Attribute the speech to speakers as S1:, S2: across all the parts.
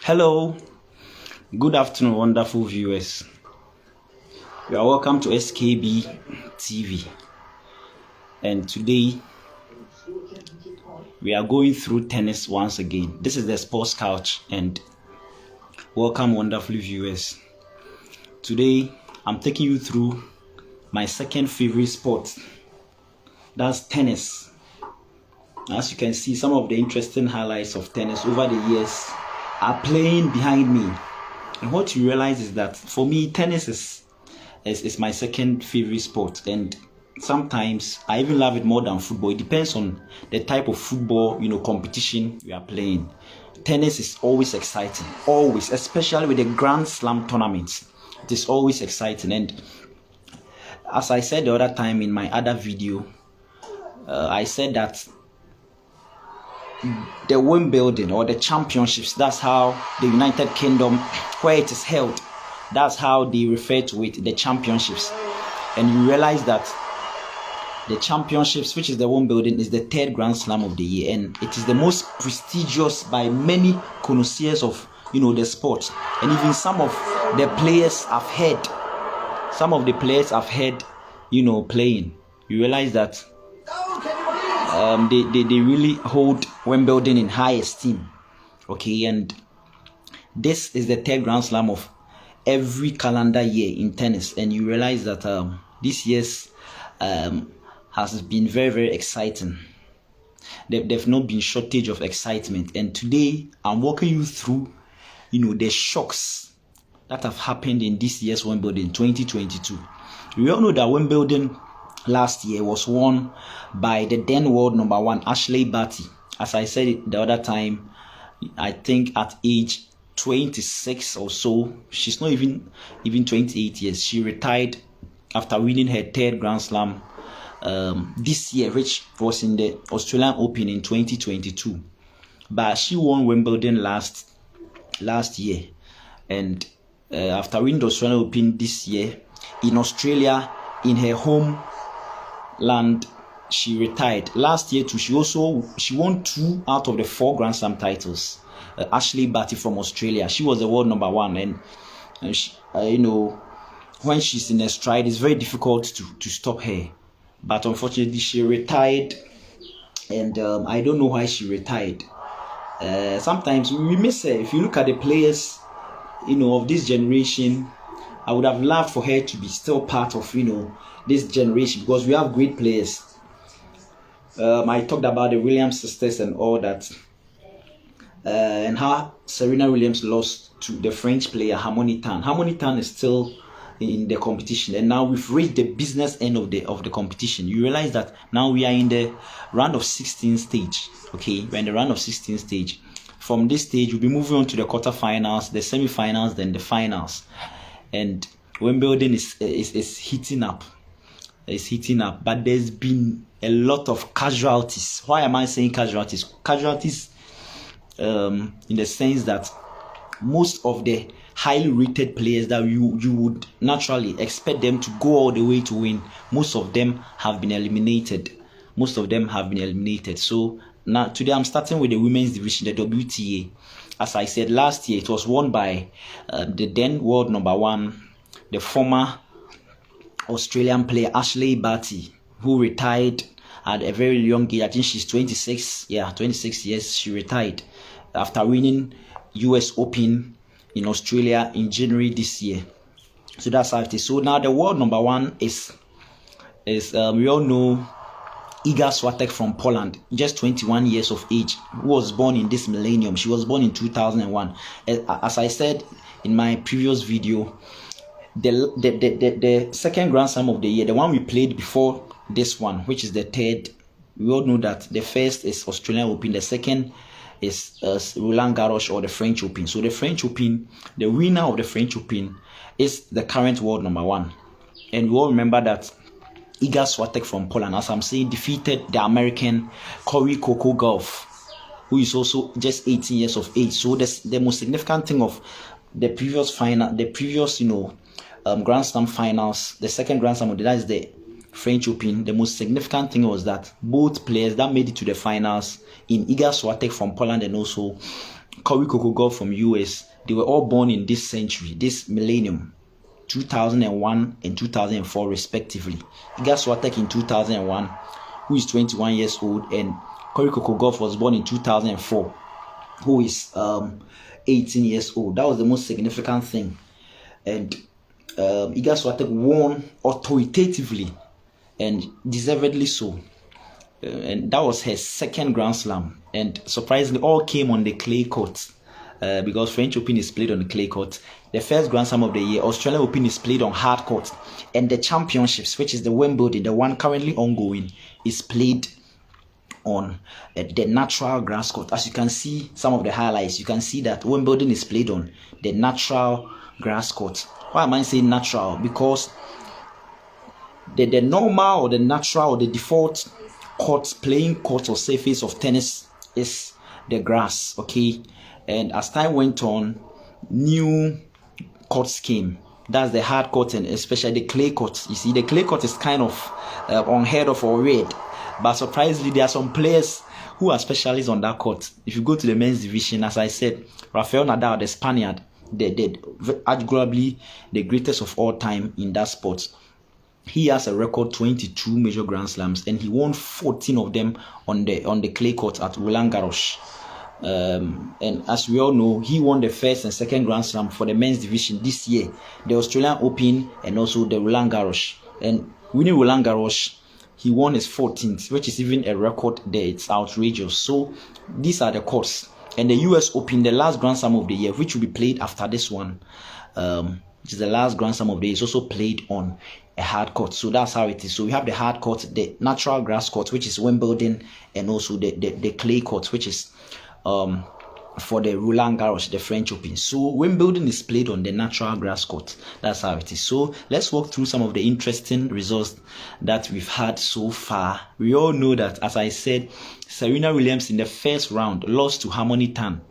S1: Hello, good afternoon, wonderful viewers. You are welcome to SKB TV, and today we are going through tennis once again. This is the Sports Couch, and welcome, wonderful viewers. Today I'm taking you through my second favorite sport, that's tennis. As you can see, some of the interesting highlights of tennis over the years are playing behind me, and what you realize is that for me, tennis is my second favorite sport, and sometimes I even love it more than football. It depends on the type of football competition we are playing. Tennis is always exciting, always, especially with the Grand Slam tournaments. It is always exciting, and as I said the other time in my other video, I said that the Wimbledon or the championships, that's how the United Kingdom, where it is held, that's how they refer to it, the championships. And you realize that the championships, which is the Wimbledon, is the third Grand Slam of the year, and it is the most prestigious by many connoisseurs of the sport. And even some of the players I've heard playing. You realize that they really hold Wimbledon in high esteem. Okay, and this is the third Grand Slam of every calendar year in tennis, and you realize that this year's has been very, very exciting. There's not been shortage of excitement, and today I'm walking you through the shocks that have happened in this year's Wimbledon 2022. We all know that Wimbledon last year was won by the then world number one Ashley Barty. As I said it the other time, I think at age 26 or so, she's not even 28 years, she retired after winning her third Grand Slam this year, which was in the Australian Open in 2022. But she won Wimbledon last year, and after winning the Australian Open this year in Australia, in her home land, she retired. Last year too, she won 2 out of the 4 Grand Slam titles. Ashley Barty from Australia, she was the world number one, and she, when she's in her stride, it's very difficult to stop her. But unfortunately, she retired, and I don't know why she retired. Sometimes we miss her. If you look at the players, of this generation, I would have loved for her to be still part of this generation, because we have great players. I talked about the Williams sisters and all that, and how Serena Williams lost to the French player Harmony Tan. Harmony Tan is still in the competition, and now we've reached the business end of the competition. You realize that now we are in the round of 16 stage. Okay, we're in the round of 16 stage. From this stage, we'll be moving on to the quarterfinals, the semi-finals, then the finals, and Wimbledon is heating up. It's heating up, but there's been a lot of casualties. Why am I saying casualties? Casualties in the sense that most of the highly rated players that you would naturally expect them to go all the way to win, most of them have been eliminated. So now today I'm starting with the women's division, the WTA. As I said, last year it was won by the then world number one, the former Australian player Ashley Barty, who retired at a very young age. I think she's 26. Yeah, 26 years. She retired after winning US Open in Australia in January this year. So that's how it is. So now the world number one is we all know Iga Swiatek from Poland, just 21 years of age, who was born in this millennium. She was born in 2001. As I said in my previous video, the second Grand Slam of the year, the one we played before this one, which is the third, we all know that the first is Australian Open, the second is Roland Garros or the French Open. So the French Open, the winner of the French Open is the current world number one. And we all remember that Iga Swiatek from Poland, as I'm saying, defeated the American Corey Coco Gauff, who is also just 18 years of age. So the most significant thing of the previous Grand Slam finals, the second Grand Slam, that is the French Open, the most significant thing was that both players that made it to the finals, in Iga Swiatek from Poland and also Corey Golf from US. They were all born in this century, this millennium, 2001 and 2004 respectively. Iga Swiatek in 2001, who is 21 years old, and Corey Golf was born in 2004, who is 18 years old. That was the most significant thing. And Iga Swiatek won authoritatively and deservedly so. And that was her second Grand Slam. And surprisingly, all came on the clay court, because French Open is played on the clay court. The first Grand Slam of the year, Australian Open, is played on hard court. And the championships, which is the Wimbledon, the one currently ongoing, is played on the natural grass court. As you can see, some of the highlights, you can see that Wimbledon is played on the natural grass court. Why am I saying natural? Because the normal or the natural or the default playing court or surface of tennis is the grass, okay? And as time went on, new courts came. That's the hard court, and especially the clay court. You see, the clay court is kind of unheard of or weird, but surprisingly, there are some players who are specialists on that court. If you go to the men's division, as I said, Rafael Nadal, the Spaniard, arguably the greatest of all time in that sport. He has a record 22 major Grand Slams, and he won 14 of them on the clay court at Roland Garros. And as we all know, he won the first and second Grand Slam for the men's division this year, the Australian Open and also the Roland Garros. And winning Roland Garros, he won his 14th, which is even a record there. It's outrageous. So these are the courts. And the US Open, the last Grand Slam of the year, which will be played after this one, which is the last Grand Slam of the year, is also played on a hard court. So that's how it is. So we have the hard court, the natural grass court, which is Wimbledon, and also the clay court, which is for the Roland Garros, the French Open. So Wimbledon is played on the natural grass court. That's how it is. So let's walk through some of the interesting results that we've had so far. We all know that, as I said, Serena Williams in the first round lost to Harmony Tan.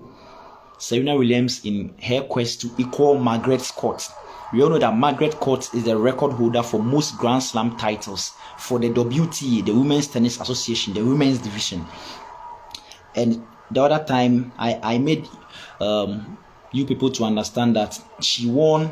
S1: Serena Williams in her quest to equal Margaret Court. We all know that Margaret Court is the record holder for most Grand Slam titles for the WTA, the Women's Tennis Association, the women's division. And the other time, I made you people to understand that she won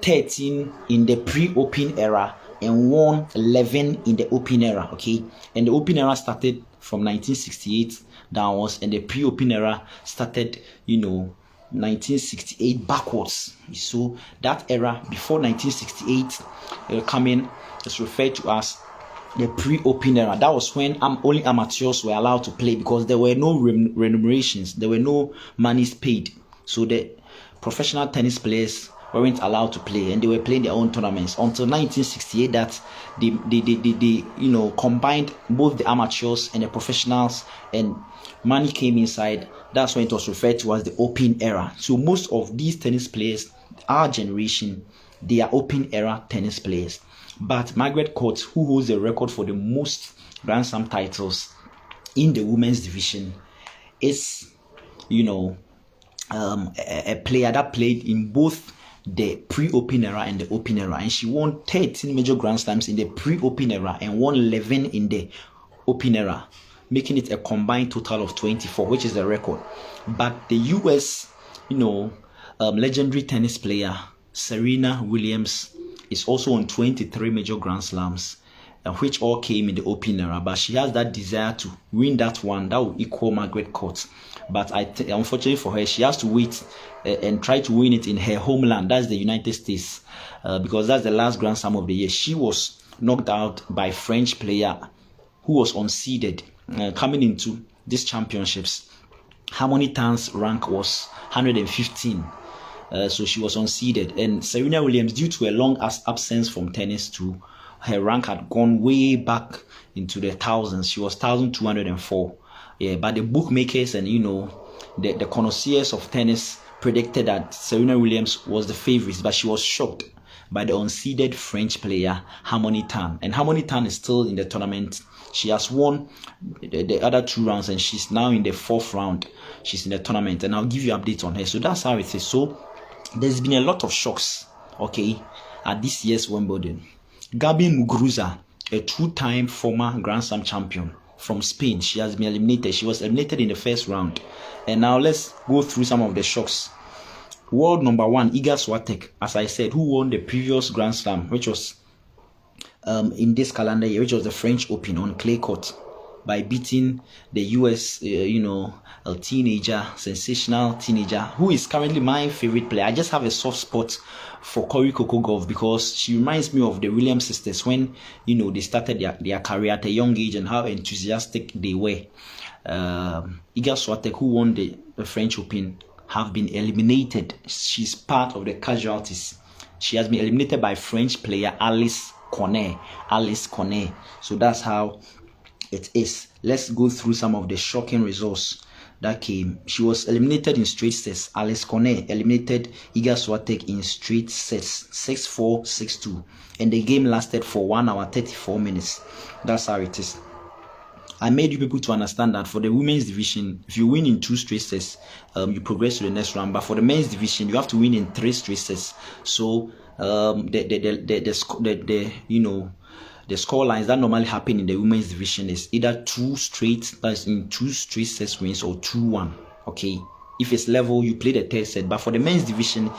S1: 13 in the pre-Open era and won 11 in the Open era, okay? And the Open era started from 1968 downwards, and the pre-Open era started, 1968 backwards. So that era before 1968 coming is referred to as the pre-Open era. That was when only amateurs were allowed to play, because there were no remunerations, there were no monies paid. So the professional tennis players weren't allowed to play, and they were playing their own tournaments until 1968 that they combined both the amateurs and the professionals, and money came inside. That's when it was referred to as the Open era. So most of these tennis players, our generation, they are Open era tennis players. But Margaret Court, who holds the record for the most Grand Slam titles in the women's division, is, a player that played in both the pre-Open era and the Open era. And she won 13 major Grand Slams in the pre-Open era and won 11 in the Open era, making it a combined total of 24, which is the record. But the US, legendary tennis player Serena Williams is also on 23 major Grand Slams, which all came in the Open era. But she has that desire to win that one that will equal Margaret Court. But unfortunately for her, she has to wait and try to win it in her homeland. That's the United States, because that's the last Grand Slam of the year. She was knocked out by French player who was unseeded coming into these championships. Harmony Tan's rank was 115. So she was unseeded, and Serena Williams, due to a long absence from tennis, her rank had gone way back into the thousands. She was 1,204. Yeah, but the bookmakers and the connoisseurs of tennis predicted that Serena Williams was the favorite, but she was shocked by the unseeded French player Harmony Tan. And Harmony Tan is still in the tournament. She has won the other 2 rounds, and she's now in the 4th round. She's in the tournament, and I'll give you updates on her. So that's how it is. So there's been a lot of shocks, okay, at this year's Wimbledon. Gabby Muguruza, a 2-time former Grand Slam champion, from Spain. She has been eliminated. She was eliminated in the first round. And now let's go through some of the shocks. World number 1, Iga Swiatek, as I said, who won the previous Grand Slam, which was in this calendar year, which was the French Open on clay court, by beating the US, a teenager, sensational teenager, who is currently my favorite player. I just have a soft spot for Cory Coco Gauff because she reminds me of the Williams sisters when, they started their career at a young age and how enthusiastic they were. Iga Swiatek, who won the French Open, have been eliminated. She's part of the casualties. She has been eliminated by French player Alice Cornet. So that's how it is. Let's go through some of the shocking results that came. She was eliminated in straight sets. Alice Cornet eliminated Iga Swiatek in straight sets, 6-4, 6-2, and the game lasted for 1 hour 34 minutes. That's how it is. I made you people to understand that for the women's division, if you win in 2 straight sets, you progress to the next round. But for the men's division, you have to win in 3 straight sets. So the score lines that normally happen in the women's division is either 2 straight, that's in 2 straight sets wins, or 2-1. Okay, if it's level, you play the 3rd set. But for the men's division,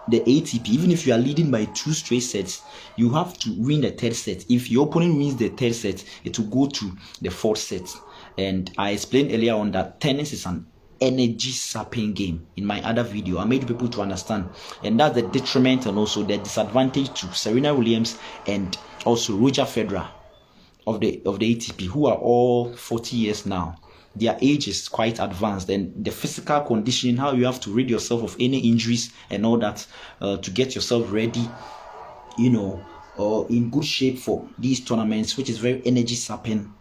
S1: the ATP, even if you are leading by 2 straight sets, you have to win the 3rd set. If your opponent wins the 3rd set, it will go to the 4th set. And I explained earlier on that tennis is an energy sapping game in my other video. I made people to understand, and that's the detriment and also the disadvantage to Serena Williams and also Roger Federer of the ATP, who are all 40 years now. Their age is quite advanced, and the physical conditioning, how you have to rid yourself of any injuries and all that to get yourself ready, or in good shape for these tournaments, which is very energy sapping.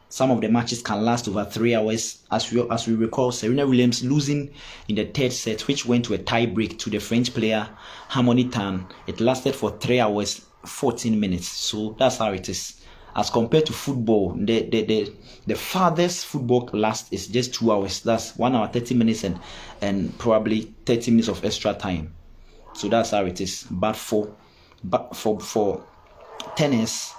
S1: Some of the matches can last over 3 hours. As we recall, Serena Williams losing in the 3rd set, which went to a tie break to the French player Harmony Tan. It lasted for 3 hours 14 minutes. So that's how it is. As compared to football, the farthest football lasts is just 2 hours. That's 1 hour 30 minutes and probably 30 minutes of extra time. So that's how it is. But for tennis,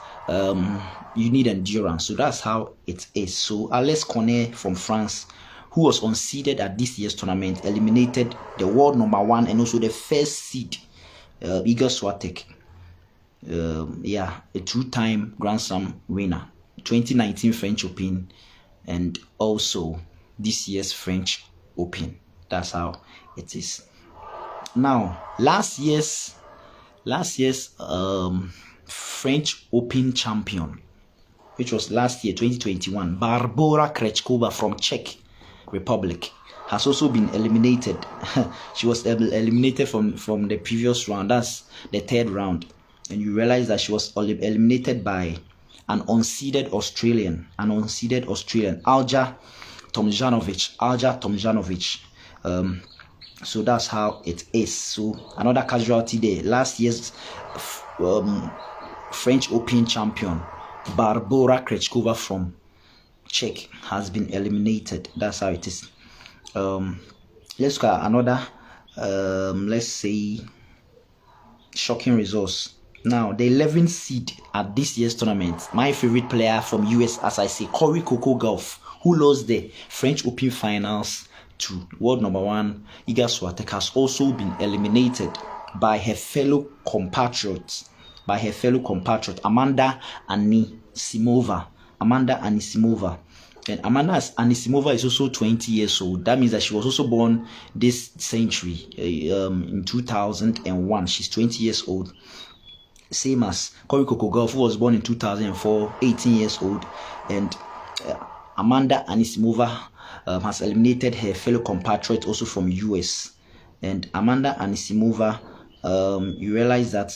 S1: you need endurance. So that's how it is. So Alice Cornet from France, who was unseeded at this year's tournament, eliminated the world number 1 and also the first seed, Iga Swiatek. A 2-time Grand Slam winner, 2019 French Open and also this year's French Open. That's how it is. Now, last year's French Open champion, which was last year 2021, Barbora Krejcikova from Czech Republic, has also been eliminated. She was eliminated from the previous round. That's the 3rd round. And you realize that she was eliminated by an unseeded Australian, Alja Tomljanovic. So that's how it is. So another casualty there. Last year's French Open champion, Barbora Krejcikova from Czech, has been eliminated. That's how it is. Let's look at another, let's say, shocking results. Now, the 11th seed at this year's tournament, my favorite player from US, as I say, Cory Coco Gauff, who lost the French Open finals to world number 1 Iga Swiatek, has also been eliminated by her fellow compatriot, Amanda Anisimova. And Amanda Anisimova is also 20 years old. That means that she was also born this century, in 2001. She's 20 years old. Same as Cory Coco Gauff, who was born in 2004, 18 years old. And Amanda Anisimova has eliminated her fellow compatriot also from US. And Amanda Anisimova, you realize that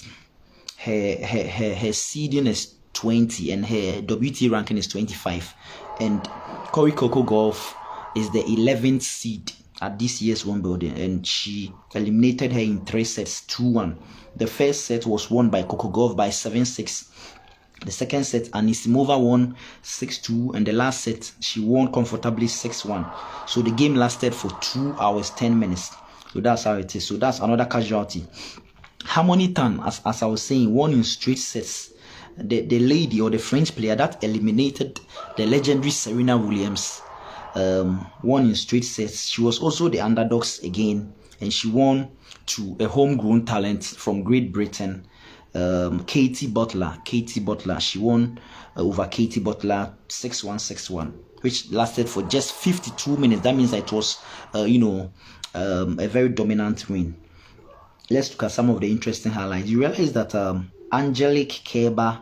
S1: her seeding is 20 and her WTA ranking is 25. And Cory Coco Gauff is the 11th seed at this year's Wimbledon, and she eliminated her in 3 sets, 2-1. The first set was won by Coco Gauff by 7-6. The second set, Anisimova won 6-2, and the last set she won comfortably 6-1. So the game lasted for 2 hours 10 minutes. So that's how it is. So that's another casualty. Harmony Tan, as I was saying, won in straight sets. the lady or the French player that eliminated the legendary Serena Williams, won in straight sets. She was also the underdogs again, and she won to a homegrown talent from Great Britain, Katie Butler. She won over Katie Butler 6-1, 6-1, which lasted for just 52 minutes. That means that it was, a very dominant win. Let's look at some of the interesting highlights. You realize that Angelique Kerber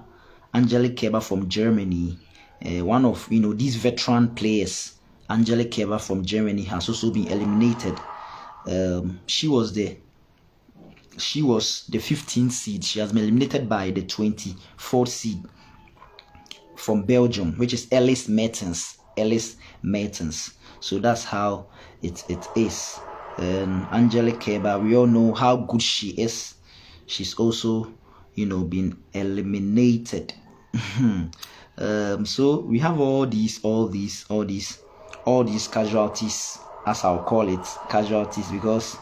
S1: from Germany, one of these veteran players, Angelique Kerber from Germany, has also been eliminated. She was the 15th seed. She has been eliminated by the 24th seed from Belgium, which is Ellis Mertens. So that's how it is. Angelique Kerber, we all know how good she is. She's also been eliminated. So we have all these casualties, as I'll call it, casualties, because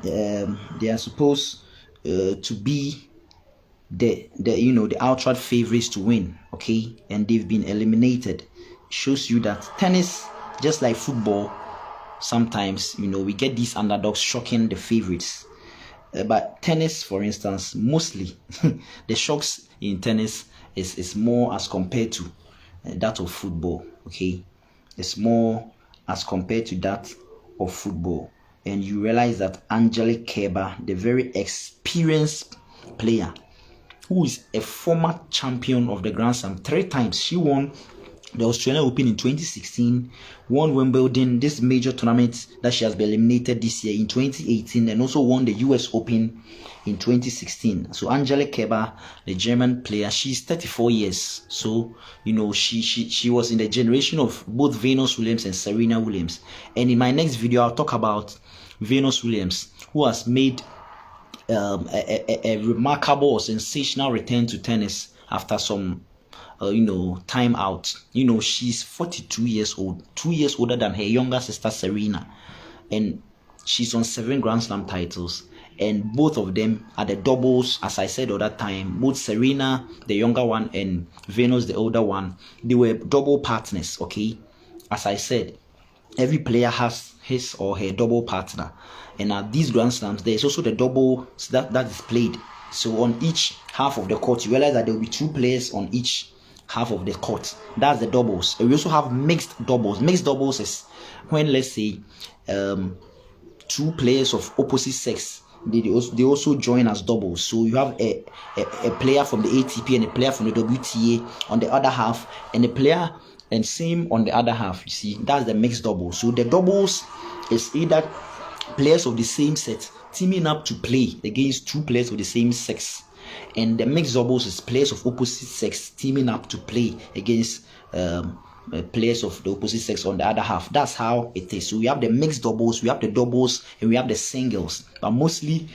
S1: they are supposed to be the outright favorites to win, okay, and they've been eliminated. Shows you that tennis, just like football, sometimes we get these underdogs shocking the favorites, but tennis, for instance, mostly the shocks in tennis is more as compared to that of football, okay. It's more as compared to that of football. And you realize that Angelique Kerber, the very experienced player, who is a former champion of the Grand Slam 3 times, she won the Australian Open in 2016, won Wimbledon, this major tournament that she has been eliminated this year, in 2018, and also won the US Open in 2016. So Angelique Kerber, the German player, she's 34 years. So she was in the generation of both Venus Williams and Serena Williams. And in my next video, I'll talk about Venus Williams, who has made a remarkable or sensational return to tennis after some time out. She's 42 years old, 2 years older than her younger sister Serena, and she's on 7 Grand Slam titles, and both of them are the doubles. As I said the other time, both Serena, the younger one, and Venus, the older one, they were double partners, okay. As I said, every player has his or her double partner, and at these Grand Slams there's also the double that is played. So on each half of the court, you realize that there will be 2 players on each half of the court. That's the doubles. And we also have mixed doubles. Mixed doubles is when, let's say, 2 players of opposite sex, they also join as doubles. So you have a player from the ATP and a player from the WTA on the other half, and a player and same on the other half. You see, that's the mixed doubles. So the doubles is either players of the same sex teaming up to play against 2 players of the same sex, and the mixed doubles is players of opposite sex teaming up to play against players of the opposite sex on the other half. That's how it is. So we have the mixed doubles, we have the doubles, and we have the singles. But mostly,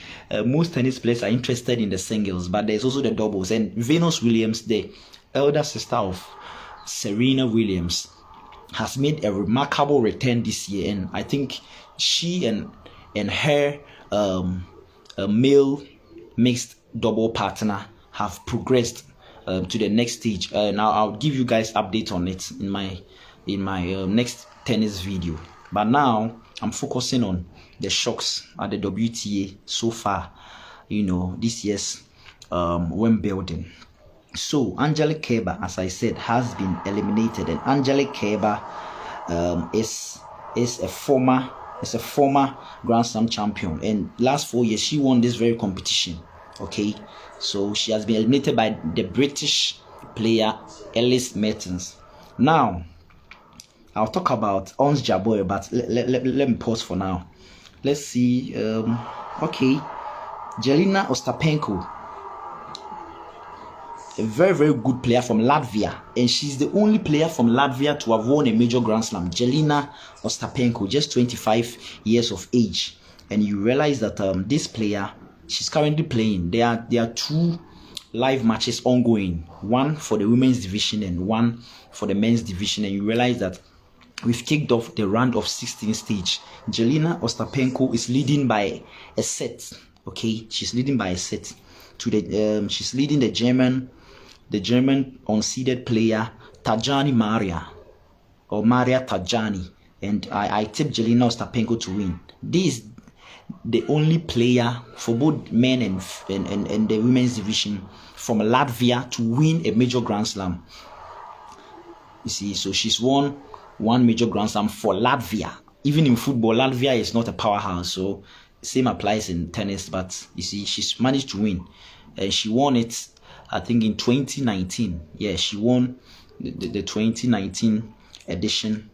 S1: most tennis players are interested in the singles, but there's also the doubles. And Venus Williams, the elder sister of Serena Williams, has made a remarkable return this year, and I think she and her male mixed double partner have progressed to the next stage. Now I'll give you guys update on it in my next tennis video. But now I'm focusing on the shocks at the WTA so far, this year's Wimbledon. So Angelique Kerber, as I said, has been eliminated, and Angelique Kerber is a former Grand Slam champion, and last 4 years she won this very competition, okay. So she has been eliminated by the British player Ellis Mertens. Now I'll talk about Ons Jabeur, but let me pause for now. Let's see. Okay, Jelena Ostapenko, a very, very good player from Latvia, and she's the only player from Latvia to have won a major Grand Slam. Jelena Ostapenko, just 25 years of age. And you realize that this player, she's currently playing. There are 2 live matches ongoing, one for the women's division and one for the men's division. And you realize that we've kicked off the round of 16 stage. Jelena Ostapenko is leading by a set, okay. She's leading by a set to the she's leading the German the German unseeded player Tajani Maria Tajani, and I tipped Jelena Ostapenko to win. This is the only player for both men and the women's division from Latvia to win a major Grand Slam. You see, so she's won one major Grand Slam for Latvia. Even in football, Latvia is not a powerhouse, so same applies in tennis. But you see, she's managed to win, and she won it, I think, in 2019. Yeah, she won the 2019 edition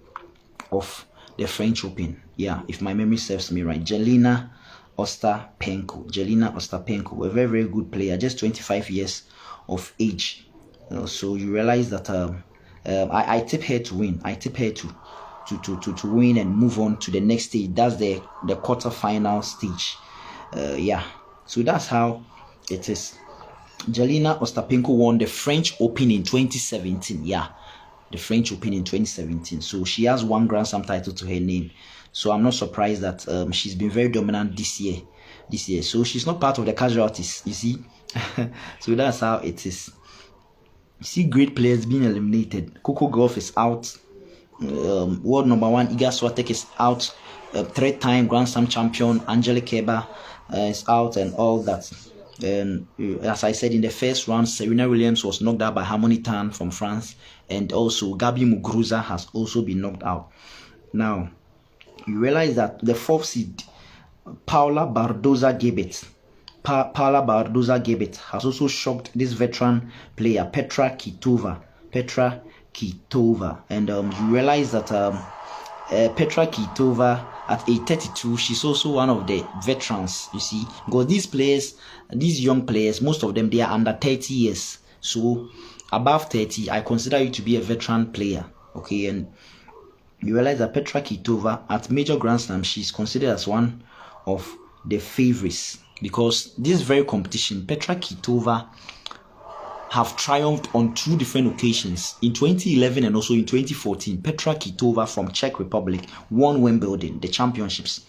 S1: of the French Open. Yeah, if my memory serves me right. Jelena Ostapenko, a very, very good player, just 25 years of age. So you realize that I tip her to win. I tip her to win and move on to the next stage. That's the quarter-final stage. Yeah, so that's how it is. Jelena Ostapenko won the French Open in 2017. Yeah, the French Open in 2017. So she has one Grand Slam title to her name. So I'm not surprised that she's been very dominant this year. So she's not part of the casualties, you see. So that's how it is. You see great players being eliminated. Coco Gauff is out. World number one Iga Swiatek is out. Three-time Grand Slam champion Angelique Kerber is out, and all that. And as I said, in the first round, Serena Williams was knocked out by Harmony Tan from France, and also Gabi Muguruza has also been knocked out. Now you realize that the fourth seed, Paula Badoza-Gebet has also shocked this veteran player Petra Kvitova, and you realize that Petra Kvitova at age 32, she's also one of the veterans, you see, because these young players, most of them, they are under 30 years. So above 30, I consider you to be a veteran player, okay? And you realize that Petra Kvitova at major Grand Slam, she's considered as one of the favorites, because this very competition, Petra Kvitova have triumphed on two different occasions, in 2011 and also in 2014. Petra Kvitova from Czech Republic won Wimbledon, the championships.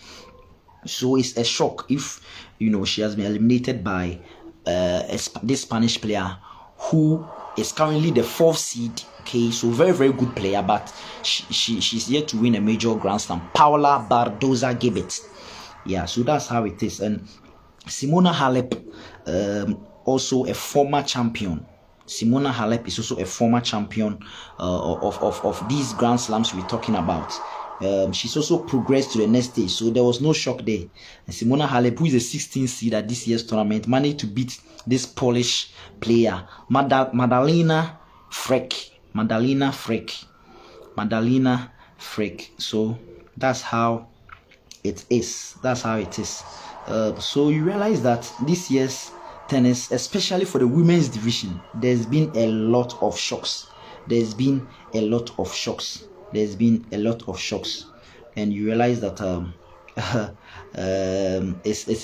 S1: So it's a shock if, you know, she has been eliminated by this Spanish player who is currently the fourth seed. Okay, so very, very good player, but she's yet to win a major Grand Slam. Paula Badoza-Gebet. Yeah, so that's how it is. And Simona Halep, also a former champion. Simona Halep is also a former champion of these Grand Slams we're talking about. She's also progressed to the next stage, so there was no shock there. And Simona Halep, who is a 16th seed at this year's tournament, managed to beat this Polish player, Madalina Frek. So that's how it is. So you realize that this year's tennis, especially for the women's division, there's been a lot of shocks. And you realize that it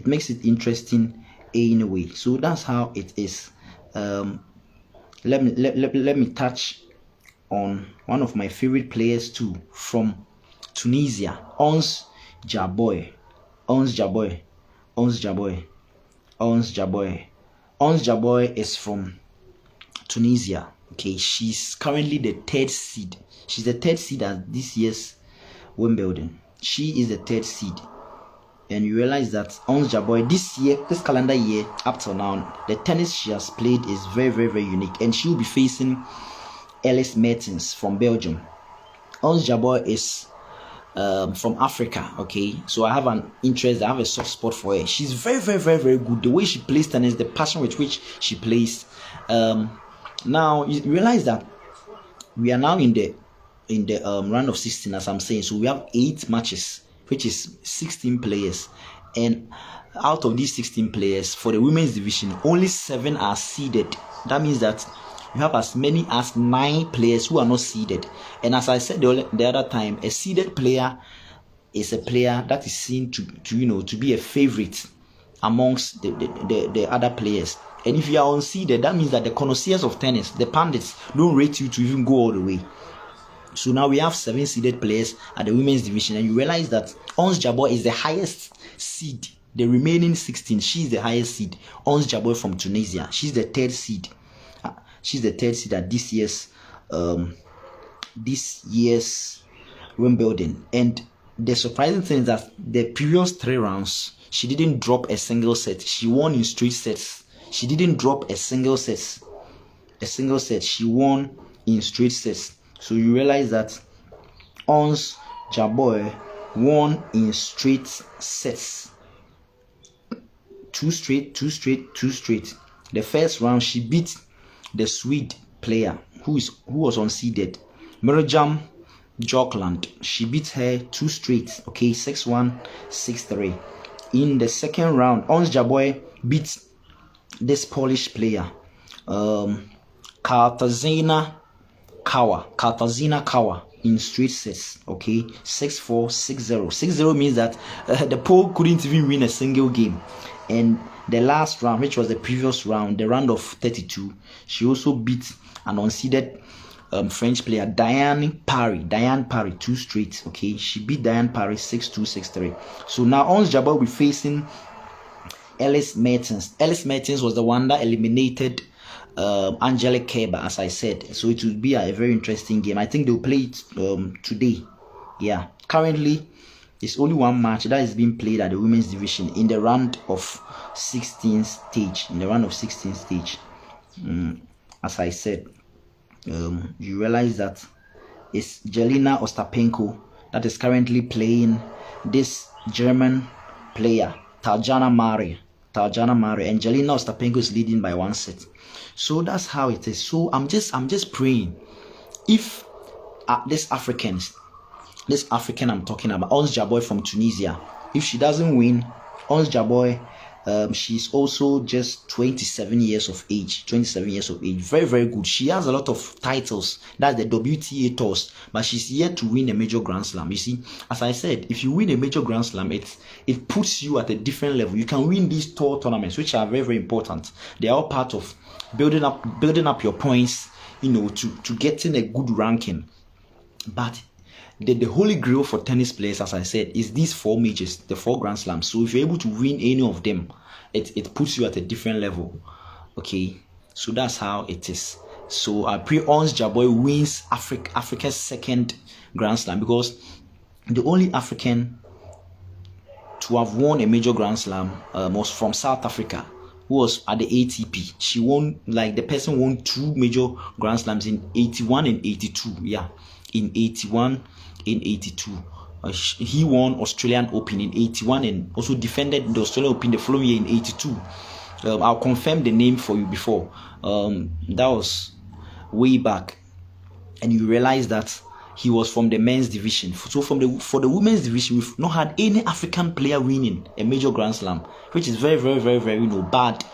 S1: makes it interesting anyway. So that's how it is. Let me touch on one of my favorite players too, from Tunisia, Ons Jabeur. Ons Jabeur is from Tunisia. Okay, she's currently the third seed. She's the third seed at this year's Wimbledon. She is the third seed. And you realize that Ons Jabeur, this calendar year, up till now, the tennis she has played is very, very, very unique. And she will be facing Ellis Mertens from Belgium. Ons Jabeur is from Africa. Okay, so I have a soft spot for her. She's very, very, very, very good. The way she plays tennis, the passion with which she plays. Now you realize that we are now in the round of 16, as I'm saying. So we have 8 matches, which is 16 players, and out of these 16 players for the women's division, only 7 are seeded. That means that you have as many as 9 players who are not seeded. And as I said the other time, a seeded player is a player that is seen to be a favorite amongst the other players. And if you are unseeded, that means that the connoisseurs of tennis, the pundits, don't rate you to even go all the way. So now we have 7 seeded players at the women's division, and you realize that Ons Jabeur is the highest seed The remaining 16, she's the highest seed. Ons Jabeur from Tunisia, she's the third seed. She's the third seed at this year's Wimbledon. And the surprising thing is that the previous 3 rounds, she didn't drop a single set. She won in straight sets. She didn't drop a single set. She won in straight sets. So you realize that Ons Jabeur won in straight sets. 2 straight. The first round she beat the Swede player who was unseeded, Mirjam Jokland. She beat her 2 straight, okay, 6-1, 6-3. In the second round, Ons Jabeur beat this Polish player, Katarzyna Kawa in straight sets, okay, 6-4, 6-0. 6-0 means that the Pole couldn't even win a single game. And the last round, which was the previous round, the round of 32, she also beat an unseeded French player, Diane Parry, 2 straight, okay. She beat Diane Parry 6-2, 6-3. So now Ons Jabeur will be facing Ellis Mertens. Ellis Mertens was the one that eliminated Angelique Kerber, as I said. So it will be a very interesting game. I think they'll play it today. Yeah, currently it's only one match that is being played at the women's division in the round of 16 stage. As I said, you realize that it's Jelena Ostapenko that is currently playing this German player, Tatjana Mare, and Jelena Ostapenko is leading by 1 set. So that's how it is. So I'm just praying, if this African I'm talking about, Ons Jabeur from Tunisia, if she doesn't win, Ons Jabeur, she's also just 27 years of age. Very, very good. She has a lot of titles. That's the WTA tours, but she's yet to win a major Grand Slam. You see, as I said, if you win a major Grand Slam, it puts you at a different level. You can win these tour tournaments, which are very, very important. They are all part of building up your points, to getting a good ranking. But the holy grail for tennis players, as I said, is these 4 majors, the 4 Grand Slams. So if you're able to win any of them, it puts you at a different level. Okay, so that's how it is. So I pray Ons Jabeur wins Africa's 2nd Grand Slam, because the only African to have won a major Grand Slam was from South Africa, who was at the ATP. She won, the person won 2 major Grand Slams in 81 and 82. Yeah, in 81 in 82. He won Australian Open in 81 and also defended the Australian Open the following year in 82. I'll confirm the name for you before. That was way back, and you realize that he was from the men's division. So for the women's division, we've not had any African player winning a major Grand Slam, which is very, very, very, very bad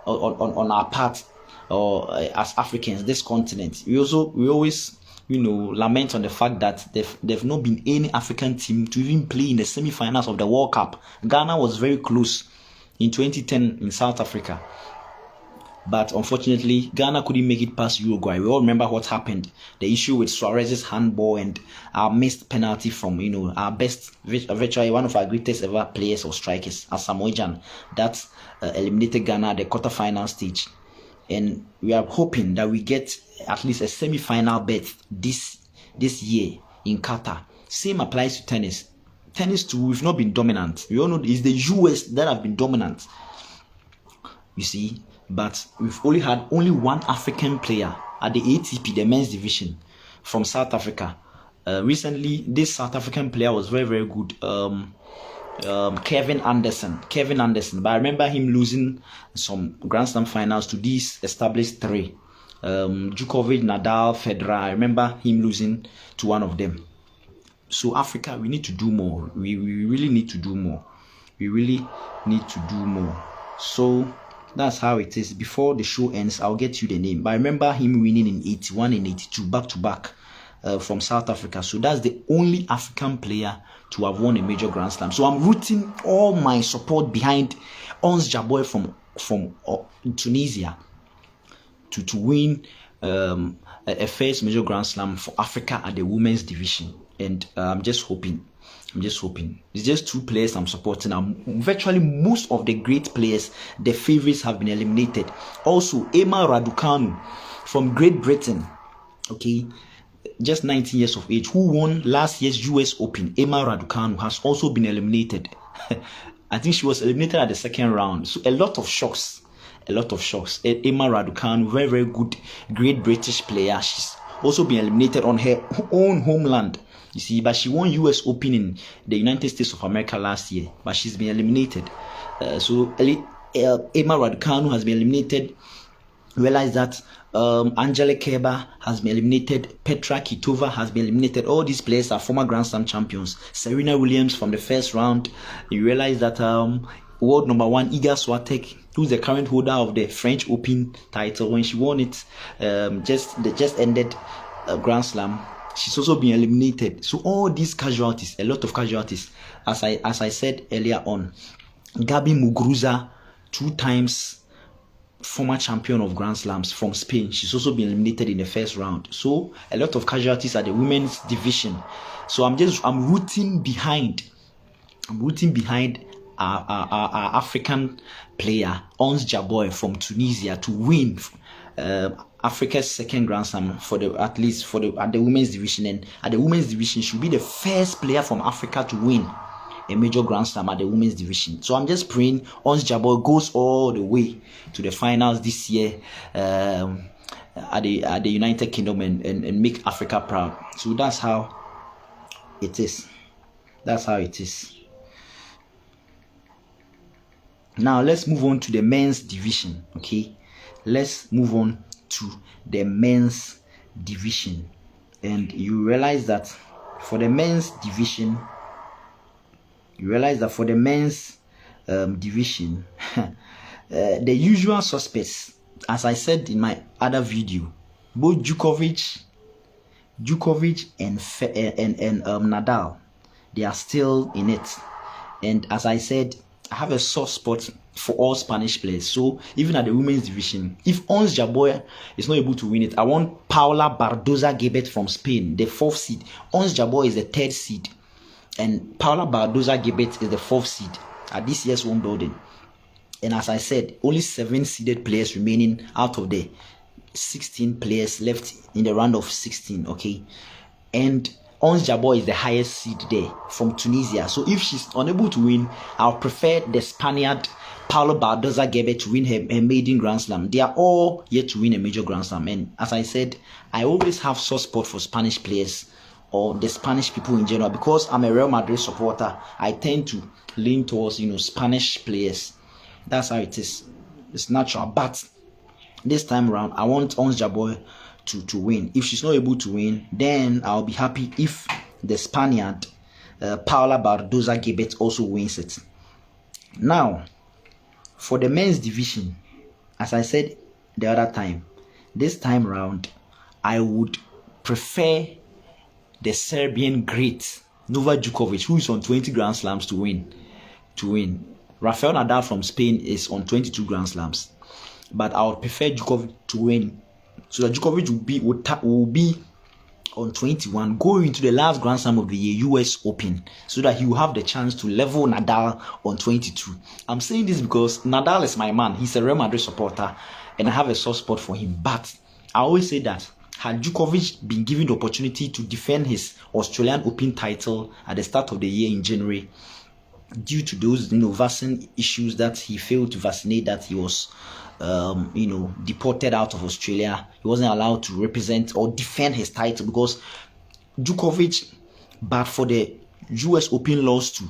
S1: on our part, or as Africans, this continent. We always lament on the fact that there've not been any African team to even play in the semi-finals of the World Cup. Ghana was very close in 2010 in South Africa, but unfortunately Ghana couldn't make it past Uruguay. We all remember what happened, the issue with Suarez's handball and our missed penalty from our best, virtually one of our greatest ever players or strikers, Asamoah Gyan, that eliminated Ghana at the quarter-final stage. And we are hoping that we get at least a semi-final berth this year in Qatar. Same applies to tennis. Tennis too, we've not been dominant. We all know it's the US that have been dominant, you see. But we've only had one African player at the ATP, the men's division, from South Africa. Recently, this South African player was very, very good. Kevin Anderson. But I remember him losing some Grand Slam finals to these established 3. Djokovic, Nadal, Federer. I remember him losing to one of them. So Africa, we need to do more. We really need to do more. So that's how it is. Before the show ends, I'll get you the name. But I remember him winning in 81 and 82, back to back, from South Africa. So that's the only African player to have won a major Grand Slam. So I'm rooting all my support behind Ons Jabeur from Tunisia to win a first major Grand Slam for Africa at the women's division. And I'm just hoping I'm just hoping. It's just 2 players I'm supporting. Virtually most of the great players, the favorites, have been eliminated. Also, Emma Raducanu from Great Britain, okay, just 19 years of age, who won last year's US Open. Emma Raducanu has also been eliminated. I think she was eliminated at the 2nd round. So a lot of shocks. Emma Raducanu, very, very good, great British player. She's also been eliminated on her own homeland. You see, but she won US Open in the United States of America last year, but she's been eliminated. So Emma Raducanu has been eliminated. Realize that Angelique Kerber has been eliminated. Petra Kvitova has been eliminated. All these players are former Grand Slam champions. Serena Williams from the 1st round. You realize that world number 1 Iga Swiatek, who's the current holder of the French Open title, when she won it, just ended Grand Slam, she's also been eliminated. So all these casualties, a lot of casualties. As I said earlier on, Gabi Muguruza, 2 times former champion of Grand Slams from Spain, she's also been eliminated in the 1st round. So a lot of casualties at the women's division. So I'm rooting behind our African player Ons Jabeur from Tunisia to win Africa's 2nd Grand Slam at the women's division. And at the women's division, she'll be the first player from Africa to win a major Grand Slam at the women's division. So I'm just praying Ons Jabeur goes all the way to the finals this year at the United Kingdom and make Africa proud. So that's how it is. Now let's move on to the men's division. Okay, let's move on to the men's division. And you realize that for the men's division, the usual suspects, as I said in my other video, both Djokovic and Nadal, they are still in it. And as I said, I have a soft spot for all Spanish players. So even at the women's division, if Ons Jabeur is not able to win it, I want Paula Badoza Gebet from Spain, the 4th seed. Ons Jabeur is the 3rd seed, and Paula Badoza Gebet is the 4th seed at this year's Wimbledon. And as I said, only 7 seeded players remaining out of the 16 players left in the round of 16. Okay, and Ons Jabeur is the highest seed there from Tunisia. So if she's unable to win, I'll prefer the Spaniard Paula Badoza Gebet to win her maiden Grand Slam. They are all yet to win a major Grand Slam. And as I said, I always have soft spot for Spanish players or the Spanish people in general, because I'm a Real Madrid supporter. I tend to lean towards Spanish players. That's how it is. It's natural. But this time around, I want Ons Jabeur to win. If she's not able to win, then I'll be happy if the Spaniard Paula Badoza Gebet also wins it. Now, for the men's division, as I said the other time, this time around, I would prefer the Serbian great Novak Djokovic, who is on 20 Grand Slams, to win. Rafael Nadal from Spain is on 22 Grand Slams, but I would prefer Djokovic to win, so that Djokovic will be on 21, going into the last Grand Slam of the year, US Open, so that he will have the chance to level Nadal on 22. I'm saying this because Nadal is my man. He's a Real Madrid supporter, and I have a soft spot for him. But I always say that had Djokovic been given the opportunity to defend his Australian Open title at the start of the year in January, due to those vaccine issues that he failed to vaccinate, that he was deported out of Australia, he wasn't allowed to represent or defend his title, because Djokovic, but for the US Open lost to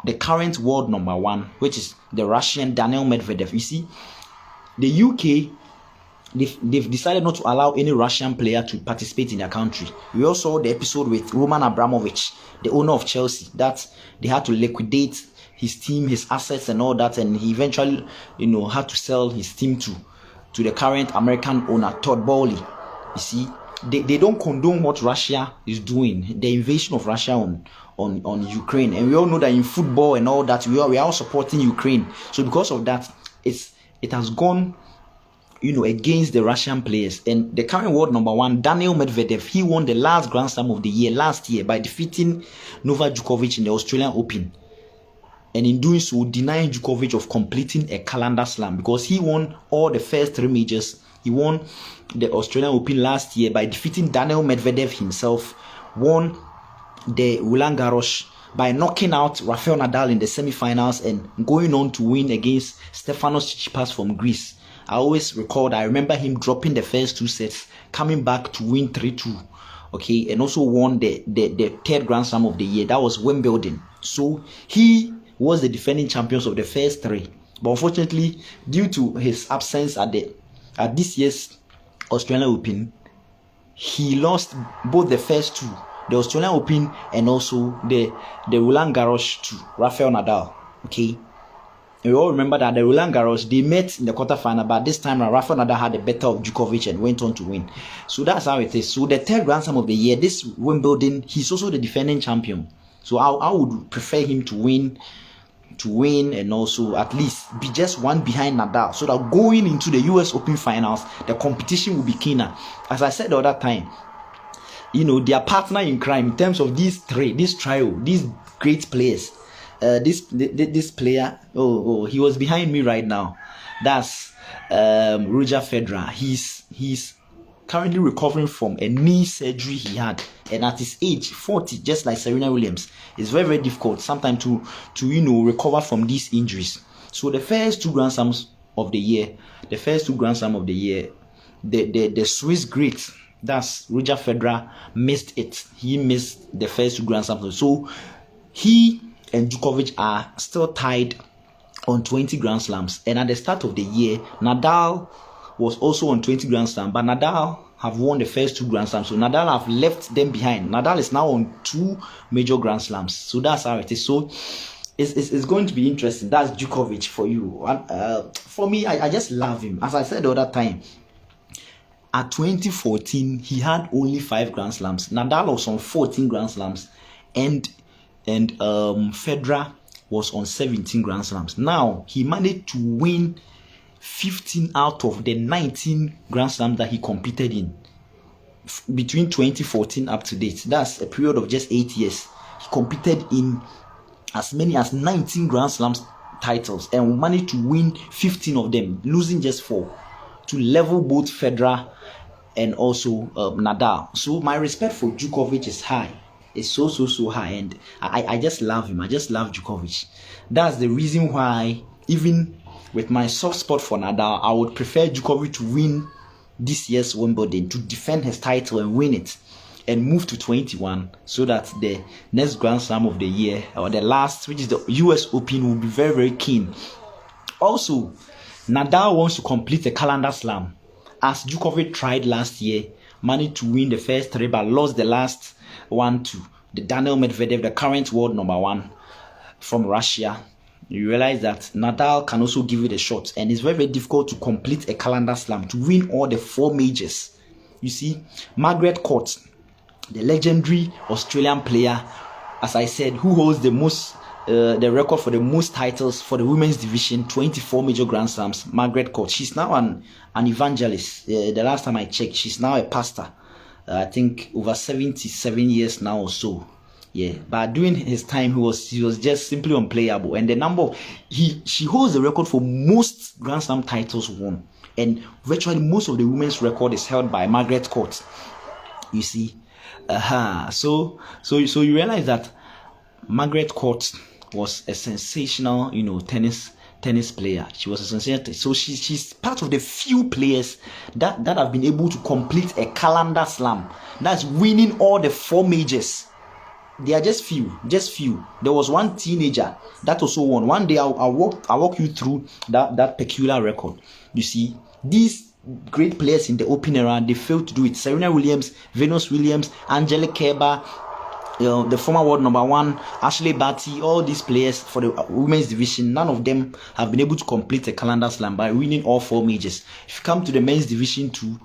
S1: the current world number 1, which is the Russian Daniil Medvedev. You see, the UK, they've decided not to allow any Russian player to participate in their country. We also saw the episode with Roman Abramovich, the owner of Chelsea, that they had to liquidate his team, his assets and all that, and he eventually had to sell his team to the current American owner, Todd Bowley. You see, they don't condone what Russia is doing, the invasion of Russia on Ukraine, and we all know that in football and all that, we are all supporting Ukraine. So because of that, it has gone against the Russian players. And the current world number one, Daniel Medvedev, he won the last Grand Slam of the year last year by defeating Novak Djokovic in the Australian Open. And in doing so, denying Djokovic of completing a calendar slam, because he won all the first 3 majors. He won the Australian Open last year by defeating Daniel Medvedev himself, won the Roland Garros by knocking out Rafael Nadal in the semi-finals, and going on to win against Stefanos Tsitsipas from Greece. I remember him dropping the first 2 sets, coming back to win 3-2. Okay, and also won the 3rd Grand Slam of the year. That was Wimbledon. So he was the defending champions of the first 3. But unfortunately, due to his absence at this year's Australian Open, he lost both the first 2, the Australian Open and also the Roland Garros, to Rafael Nadal. Okay, and we all remember that the Roland Garros, they met in the quarterfinal, but this time Rafael Nadal had the better of Djokovic and went on to win. So that's how it is. So the 3rd Grand Slam of the year, this Wimbledon, he's also the defending champion. So I would prefer him to win, and also at least be just 1 behind Nadal, so that going into the US Open finals, the competition will be keener. As I said the other time, their partner in crime in terms of these trio, these great players. This player, he was behind me right now. That's Roger Federer. He's currently recovering from a knee surgery he had, and at his age 40, just like Serena Williams, it's very, very difficult sometimes to recover from these injuries. So the first 2 Grand Slams of the year, the Swiss great, that's Roger Federer, missed it. He missed the first 2 Grand Slams. So he and Djokovic are still tied on 20 Grand Slams. And at the start of the year, Nadal was also on 20 Grand Slams, but Nadal have won the first 2 Grand Slams. So Nadal have left them behind. Nadal is now on 2 major Grand Slams. So that's how it is. So it's going to be interesting. That's Djokovic for you. For me, I just love him. As I said the other time, at 2014, he had only 5 Grand Slams. Nadal was on 14 Grand Slams, and Federer was on 17 Grand Slams. Now he managed to win 15 out of the 19 Grand Slams that he competed in between 2014 up to date. That's a period of just 8 years. He competed in as many as 19 Grand Slams titles and managed to win 15 of them, losing just 4 to level both Federer and also Nadal. So my respect for Djokovic is high. It's so high, and I just love him. I just love Djokovic. That's the reason why, even with my soft spot for Nadal, I would prefer Djokovic to win this year's Wimbledon, to defend his title and win it, and move to 21, so that the next Grand Slam of the year, or the last, which is the US Open, will be very, very keen. Also, Nadal wants to complete a calendar slam, as Djokovic tried last year, managed to win the first 3 but lost the last 1 to the Daniel Medvedev, the current world number 1 from Russia. You realize that Nadal can also give it a shot, and it's very, very difficult to complete a calendar slam, to win all the 4 majors. You see, Margaret Court, the legendary Australian player, as I said, who holds the record for the most titles for the women's division, 24 major Grand Slams. Margaret Court, she's now an evangelist. The last time I checked, she's now a pastor. I think over 77 years now or so. Yeah, but during his time, he was just simply unplayable. And the number she holds the record for most Grand Slam titles won, and virtually most of the women's record is held by Margaret Court. You see, so you realize that Margaret Court was a sensational, tennis player. She was a sensational. So she's part of the few players that have been able to complete a calendar slam. That's winning all the 4 majors. They are just few. There was one teenager that also won. One day I'll walk you through that peculiar record. You see, these great players in the Open era, they failed to do it. Serena Williams, Venus Williams, Angelique Kerber, the former world number 1, Ashley Barty, all these players for the women's division, none of them have been able to complete a calendar slam by winning all 4 majors. If you come to the men's division too,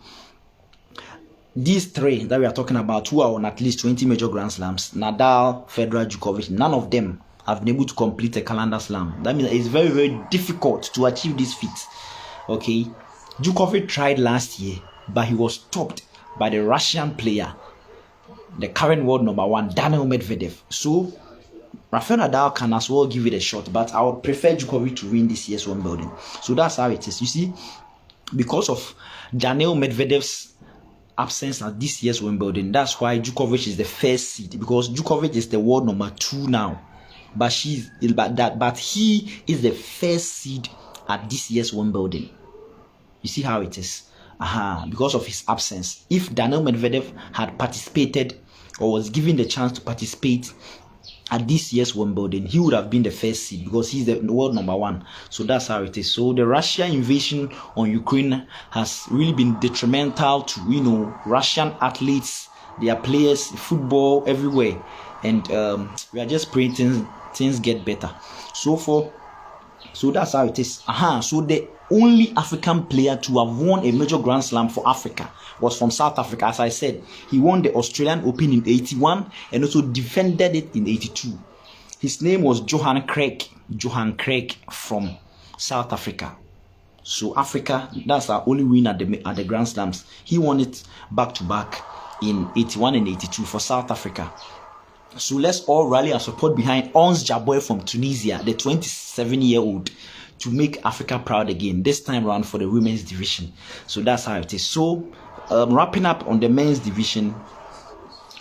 S1: these 3 that we are talking about, who are on at least 20 major Grand Slams, Nadal, Federer, Djokovic, none of them have been able to complete a calendar slam. That means it's very, very difficult to achieve this feat. Okay, Djokovic tried last year, but he was stopped by the Russian player, the current world number 1, Daniil Medvedev. So Rafael Nadal can as well give it a shot, but I would prefer Djokovic to win this year's Wimbledon. So that's how it is. You see, because of Daniil Medvedev's absence at this year's Wimbledon, that's why Djokovic is the first seed, because Djokovic is the world number 2 now, but he is the first seed at this year's Wimbledon. You see how it is? Because of his absence. If Daniil Medvedev had participated or was given the chance to participate at this year's Wimbledon, he would have been the first seed because he's the world number 1. So that's how it is. So the Russian invasion on Ukraine has really been detrimental to, Russian athletes, their players, football, everywhere. And we are just praying things get better. So that's how it is. So the only African player to have won a major Grand Slam for Africa was from South Africa. As I said, he won the Australian Open in 81 and also defended it in 82. His name was Johan Craig from South Africa. So Africa, that's our only win at the Grand Slams. He won it back to back in 81 and 82 for South Africa. So let's all rally our support behind Ons Jabeur from Tunisia, the 27-year-old, to make Africa proud again, this time around for the women's division. So that's how it is. So wrapping up on the men's division,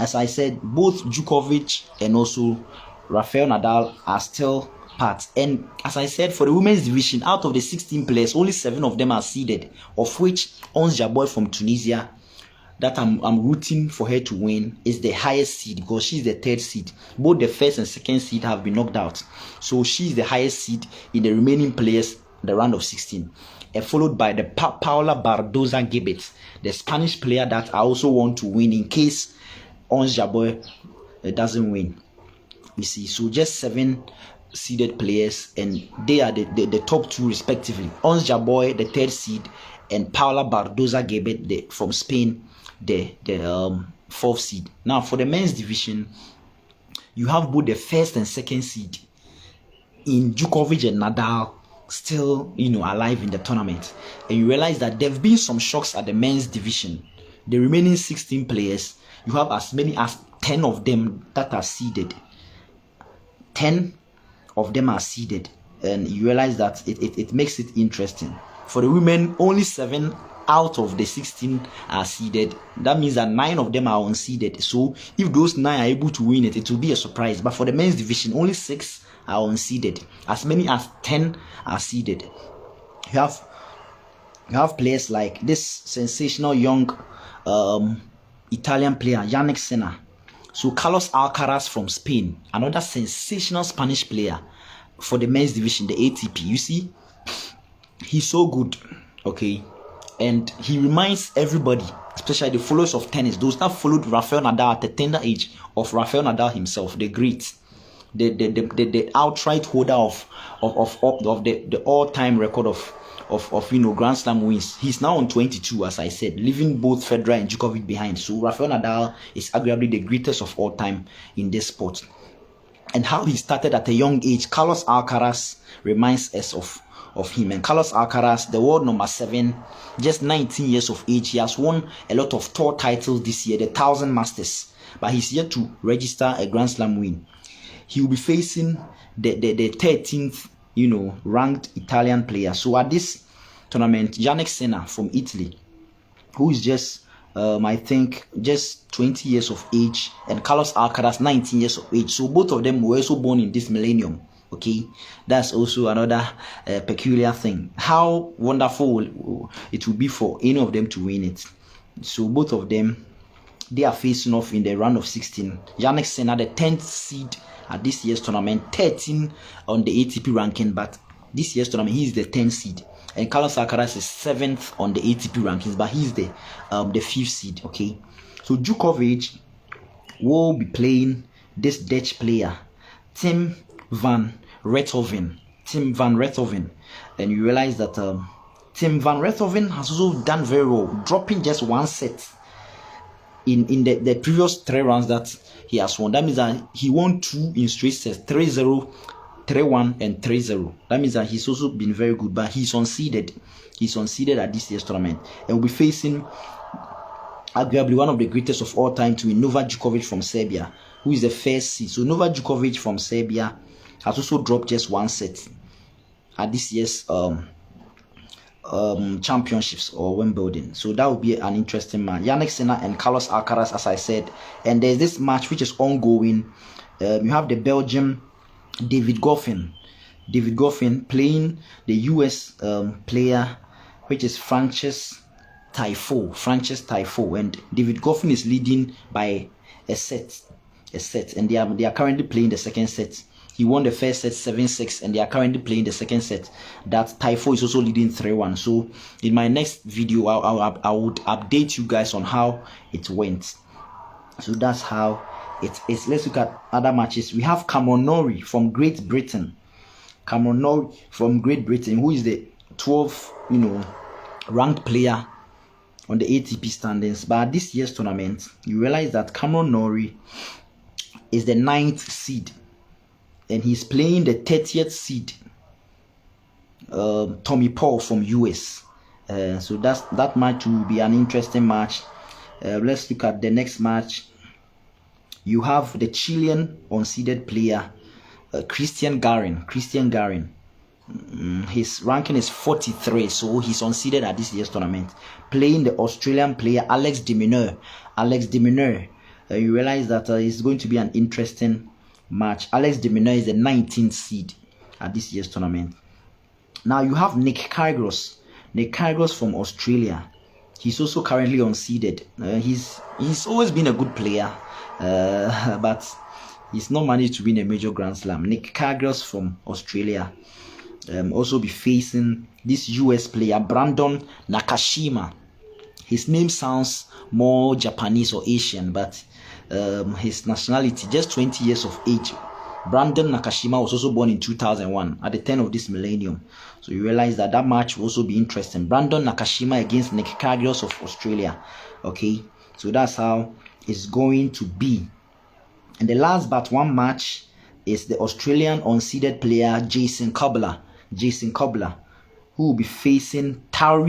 S1: as I said, both Djokovic and also Rafael Nadal are still part. And as I said, for the women's division, out of the 16 players, only 7 of them are seeded, of which Ons Jabeur from Tunisia, that I'm rooting for her to win, is the highest seed because she's the 3rd seed. Both the 1st and 2nd seed have been knocked out, so she's the highest seed in the remaining players, the round of 16, and followed by the Paula Badoza Gebet, the Spanish player that I also want to win in case Ons Jabeur doesn't win. You see, so just 7 seeded players, and they are the top 2 respectively. Ons Jabeur, the 3rd seed, and Paula Badoza Gebet from Spain, the 4th seed. Now for the men's division, you have both the 1st and 2nd seed in Djokovic and Nadal still alive in the tournament, and you realize that there have been some shocks at the men's division. The remaining 16 players, you have as many as 10 of them that are seeded. 10 of them are seeded, and you realize that it makes it interesting. For the women, only 7 out of the 16 are seeded. That means that 9 of them are unseeded. So if those 9 are able to win it, it will be a surprise. But for the men's division, only 6 are unseeded. As many as 10 are seeded. You have players like this sensational young Italian player, Yannick Sinner. So Carlos Alcaraz from Spain, another sensational Spanish player for the men's division, the ATP. You see, he's so good, okay, and he reminds everybody, especially the followers of tennis, those that followed Rafael Nadal at the tender age of Rafael Nadal himself, the great, the outright holder of the all-time record of Grand Slam wins. He's now on 22, as I said, leaving both Federer and Djokovic behind. So Rafael Nadal is arguably the greatest of all time in this sport. And how he started at a young age, Carlos Alcaraz reminds us of him. And Carlos Alcaraz, the world number 7, just 19 years of age. He has won a lot of tour titles this year, the 1000 Masters, but he's yet to register a Grand Slam win. He will be facing the 13th, ranked Italian player. So at this tournament, Yannick Sinner from Italy, who is just I think just 20 years of age, and Carlos Alcaraz 19 years of age. So both of them were also born in this millennium. Okay, that's also another peculiar thing. How wonderful it will be for any of them to win it. So both of them, they are facing off in the round of 16. Yannick Sinner, the 10th seed at this year's tournament, 13 on the ATP ranking, but this year's tournament he is the 10th seed. And Carlos Alcaraz is 7th on the ATP rankings, but he's the 5th seed. Okay, so Djokovic will be playing this Dutch player, Tim van Rijthoven, and you realize that Tim van Rijthoven has also done very well, dropping just 1 set in the previous 3 rounds that he has won. That means that he won 2 in straight sets, 3-0 3-1 and 3-0. That means that he's also been very good, but he's unseeded. He's unseeded at this year's tournament, and we'll be facing arguably one of the greatest of all time to win, Novak Djokovic from Serbia, who is the first seed. So Novak Djokovic from Serbia has also dropped just 1 set at this year's championships or Wimbledon. So that will be an interesting match. Jannik Sinner and Carlos Alcaraz, as I said. And there's this match which is ongoing. You have the Belgian David Goffin playing the US player, which is Frances Tiafoe, and David Goffin is leading by a set, and they are currently playing the second set. He won the first set 7-6, and they are currently playing the second set. That Tiafoe is also leading 3-1. So in my next video, I would update you guys on how it went. So that's how it is. Let's look at other matches. We have Cameron Norrie from Great Britain. Who is the 12th, ranked player on the ATP standings. But at this year's tournament, you realize that Cameron Norrie is the 9th seed, and he's playing the 30th seed, Tommy Paul from US. So that match will be an interesting match. Let's look at the next match. You have the Chilean unseeded player, Christian Garin. His ranking is 43, so he's unseeded at this year's tournament, playing the Australian player Alex de Minaur. You realize that it's going to be an interesting match. Alex de Minaur is the 19th seed at this year's tournament. Now you have Nick Kyrgios from Australia. He's also currently unseeded. He's always been a good player, but he's not managed to win a major Grand Slam. Nick Kyrgios from Australia also be facing this US player Brandon Nakashima. His name sounds more Japanese or Asian, but his nationality, just 20 years of age. Brandon Nakashima was also born in 2001 at the turn of this millennium. So you realize that match will also be interesting. Brandon Nakashima against Nick Kyrgios of Australia. Okay, so that's how it's going to be. And the last but one match is the Australian unseeded player Jason Kobler, who will be facing Taylor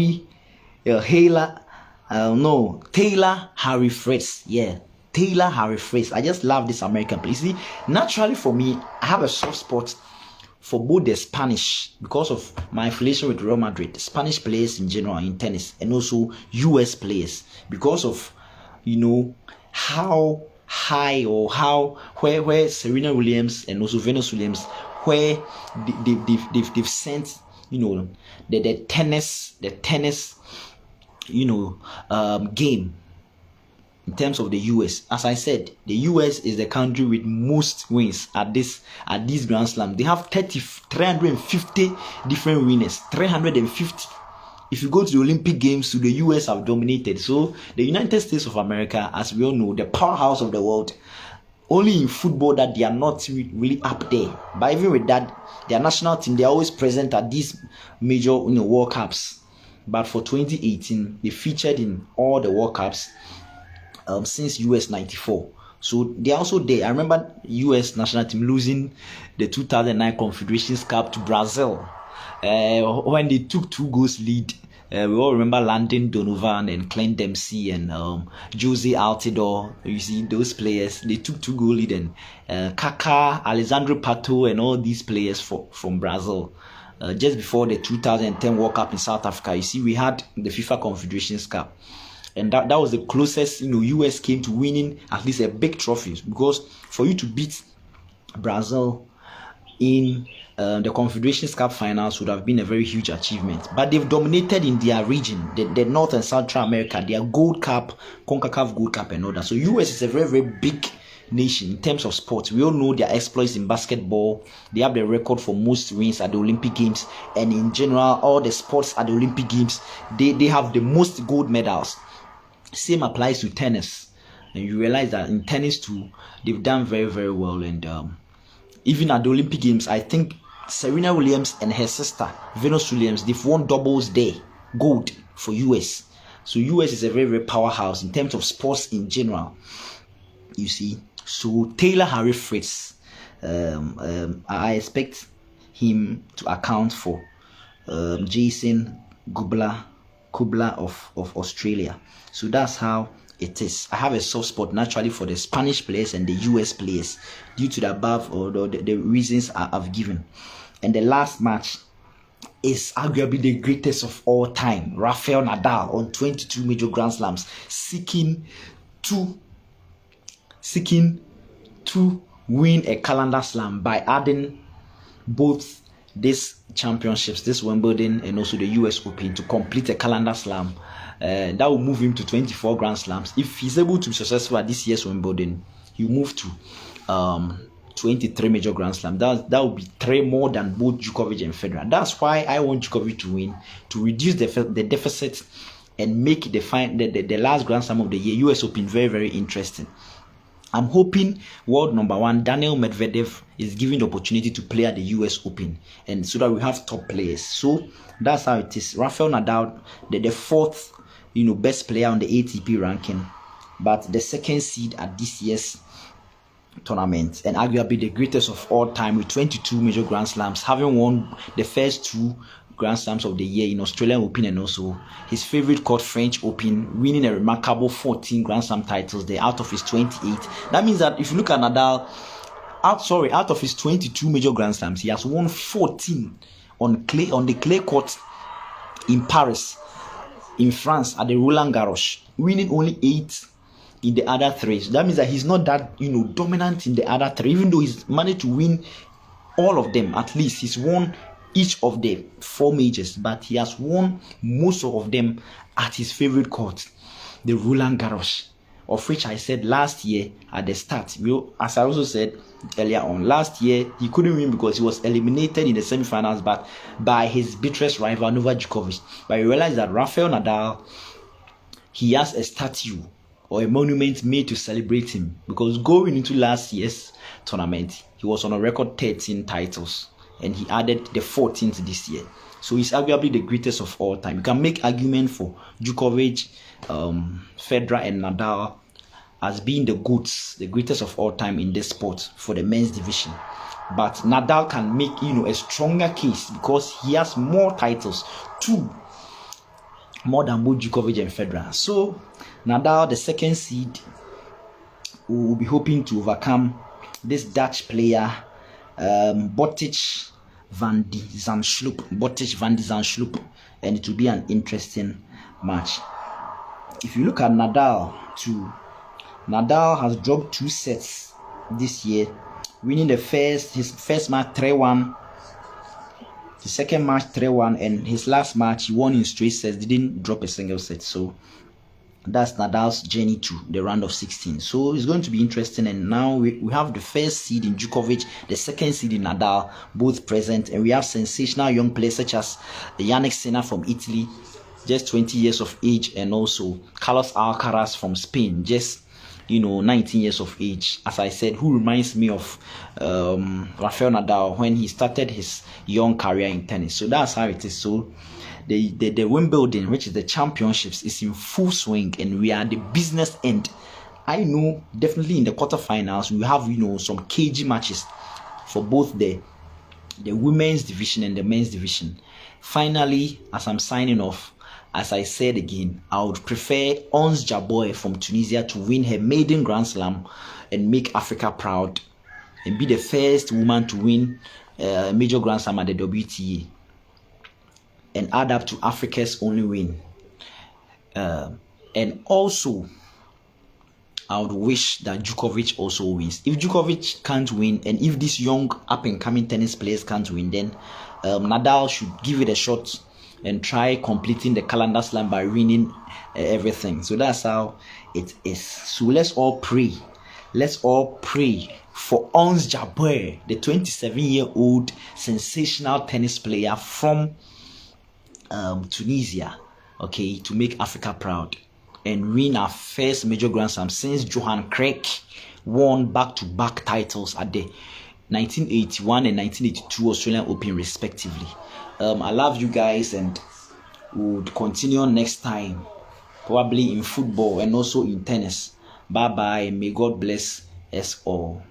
S1: Harry Fritz. Yeah, Taylor Harry Fritz. I just love this American player. See, naturally for me, I have a soft spot for both the Spanish, because of my affiliation with Real Madrid, Spanish players in general in tennis, and also US players, because of how high or where Serena Williams and also Venus Williams, where they've sent the tennis game in terms of the US. As I said, the US is the country with most wins at this Grand Slam. They have 350 different winners. 350. If you go to the Olympic Games, the US have dominated. So the United States of America, as we all know, the powerhouse of the world, only in football that they are not really up there. But even with that, their national team, they are always present at these major World Cups. But for 2018, they featured in all the World Cups since US 94. So they are also there. I remember US national team losing the 2009 Confederations Cup to Brazil when they took 2-goals lead. We all remember Landon Donovan and Clint Dempsey and Jose Altidore. You see those players, they took 2-goal lead, and Kaká, Alessandro Pato, and all these players from Brazil. Just before the 2010 World Cup in South Africa, you see, we had the FIFA Confederations Cup. And that was the closest US came to winning at least a big trophy, because for you to beat Brazil in the Confederations Cup finals would have been a very huge achievement. But they've dominated in their region, the North and Central America, their Gold Cup, CONCACAF Gold Cup and all that. So US is a very, very big nation in terms of sports. We all know their exploits in basketball. They have the record for most wins at the Olympic Games, and in general, all the sports at the Olympic Games, they have the most gold medals. Same applies to tennis, and you realize that in tennis too, they've done very, very well. And even at the Olympic Games, I think Serena Williams and her sister Venus Williams, they've won doubles there, gold for US. So US is a very, very powerhouse in terms of sports in general, you see. So Taylor Harry Fritz, I expect him to account for Jason Kubler of Australia. So that's how it is. I have a soft spot naturally for the Spanish players and the US players due to the above or the reasons I've given. And the last match is arguably the greatest of all time. Rafael Nadal on 22 major Grand Slams, seeking to win a calendar slam by adding both these championships, this Wimbledon and also the US Open, to complete a calendar slam. That will move him to 24 Grand Slams. If he's able to be successful at this year's Wimbledon, he'll move to 23 major Grand Slam. That will be 3 more than both Djokovic and Federer. That's why I want Djokovic to win, to reduce the deficit and make the last Grand Slam of the year, US Open, very, very interesting. I'm hoping world number 1 Daniel Medvedev is given the opportunity to play at the US Open, and so that we have top players. So that's how it is. Rafael Nadal, the 4th, best player on the ATP ranking, but the 2nd seed at this year's tournament, and arguably the greatest of all time with 22 major Grand Slams, having won the first 2 Grand Slams of the year in Australian Open and also his favorite court, French Open, winning a remarkable 14 Grand Slam titles there out of his 28. That means that if you look at Nadal, out of his 22 major Grand Slams, he has won 14 on the clay court in Paris, in France at the Roland Garros, winning only 8 in the other 3. So that means that he's not that dominant in the other 3, even though he's managed to win all of them. At least he's won each of the 4 majors, but he has won most of them at his favorite court, the Roland Garros, of which I said last year at the start. As I also said earlier on, last year he couldn't win because he was eliminated in the semi-finals but by his bitterest rival Novak Djokovic. But you realize that Rafael Nadal, he has a statue or a monument made to celebrate him, because going into last year's tournament, he was on a record 13 titles and he added the 14th this year. So he's arguably the greatest of all time. You can make argument for Djokovic, Federer and Nadal as being the GOATs, the greatest of all time in this sport for the men's division. But Nadal can make a stronger case because he has more titles, 2 more than both Djokovic and Federer. So Nadal, the 2nd seed, will be hoping to overcome this Dutch player, Botic van de Zandschulp, and it will be an interesting match. If you look at Nadal too, Nadal has dropped 2 sets this year, winning his first match 3-1, the second match 3-1, and his last match he won in straight sets, didn't drop a single set. So that's Nadal's journey to the round of 16. So it's going to be interesting. And now we have the 1st seed in Djokovic, the 2nd seed in Nadal, both present, and we have sensational young players such as Yannick Sinner from Italy, just 20 years of age, and also Carlos Alcaraz from Spain, just 19 years of age, as I said, who reminds me of Rafael Nadal when he started his young career in tennis. So that's how it is. So the Wimbledon, which is the championships, is in full swing, and we are at the business end. I know definitely in the quarterfinals we have some cagey matches for both the women's division and the men's division. Finally, as I'm signing off, as I said again, I would prefer Ons Jabeur from Tunisia to win her maiden Grand Slam and make Africa proud and be the first woman to win a major Grand Slam at the WTA and add up to Africa's only win. And also, I would wish that Djokovic also wins. If Djokovic can't win, and if these young up-and-coming tennis players can't win, then Nadal should give it a shot and try completing the calendar slam by winning everything. So that's how it is. So let's all pray. Let's all pray for Ons Jabeur, the 27-year-old sensational tennis player from Tunisia, okay, to make Africa proud and win our first major Grand Slam since Johan Craig won back-to-back titles at the 1981 and 1982 Australian Open respectively. I love you guys, and we'll continue next time, probably in football and also in tennis. Bye bye. May God bless us all.